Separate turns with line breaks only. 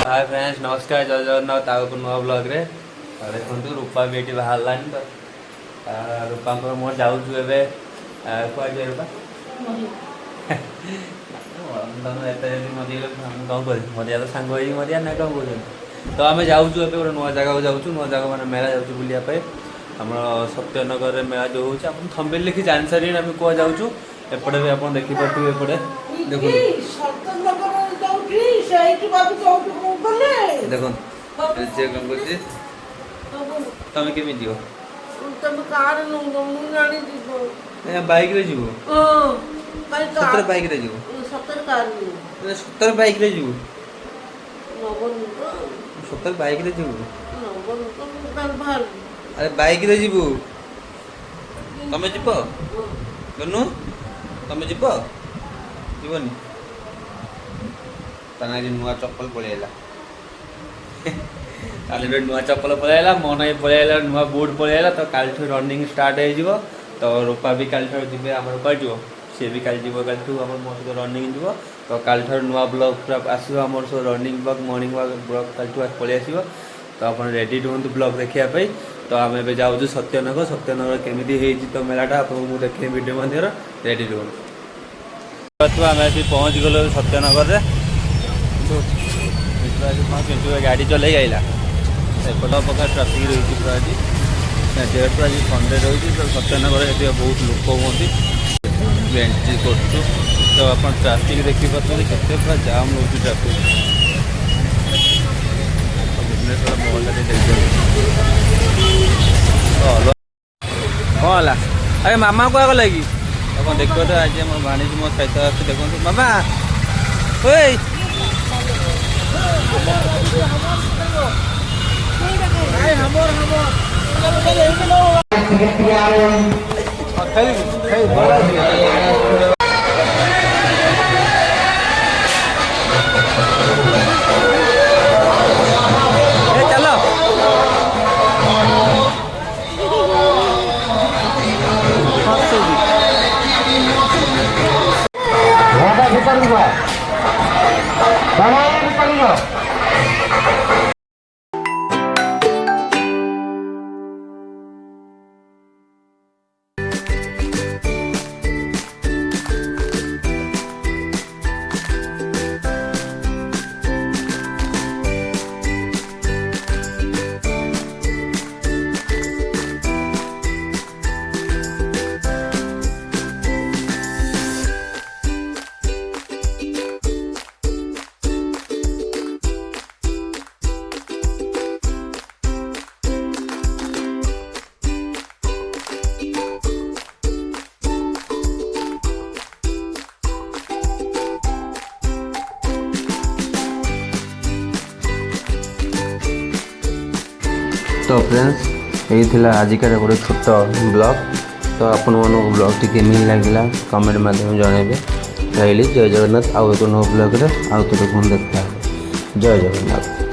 Hi friends नमस्कार जय जगन्नाथ आग नुआ ब्लॉग रे देखो रूपा भी ये बाहर तो रूपा मोर जाऊँ कौन रूपा कौन कर मरिया तो सांग मरिया ना कौन कह तो आम जाऊँ गोटे नुआ जगह जाऊँ नुआ जगह मैंने मेला जाऊँ बुलापी आम सत्यनगर मेला जो हो थंबनेल लिखी जान सारे आम क्या जाऊँ एपटे भी आप देखिपे एपटे देखो देखो तुम केमी जीव बाइक रे जीव सतर बाइक रे जीव सतर बाइक रे जीव सतर बाइक रे जीव अरे बाइक रे जीव तमें जीव गनु तमें जीव जीवनी तना नुआ चप्पल पलैला काली नुआ चप्पल पलैला मन ही पलैला नुआ बुट पलैला तो काल रनिंग स्टार्ट हो तो रूपा भी काल जी आम कल सी भी काल जीव काल मो सहित रनिंग जीव तो काल नुआ ब्लॉग पूरा आसो आम सब रनिंग ब्लॉग मॉर्निंग ब्लॉग काल पलि आस तो आप रेडी रुहतु ब्लॉग देखापी तो आम ए जाऊँ सत्यनगर सत्यनगर केमी तो मेलाटा आपको देखे वीडियो मध्य रेडी रुहतु आम पहुँच गलु सत्यनगर गाड़ी चल आईला एपट प्रकार ट्राफिक रही पूरा आज जेहेतु आज संडे रही तो सत्यनगर ये बहुत लोक हमें एंट्री करूँ तो आप ट्राफिक देखिए केते पूरा जाम रोच ट्राफिक भुवनेश्वर महल कौन है अरे मामा क्या गला कि देखो तो आज आम भाणी मो सहित आस देखो मामा तो फ्रेंड्स यही थिला आजिकार गोटे छोट ब्लॉग तो आपण ब्लॉग टी केमी लगे कमेंट माध्यम जनइबे रही जय जगन्नाथ आउ एक नो ब्लॉग आउ तो देखा जय जगन्नाथ।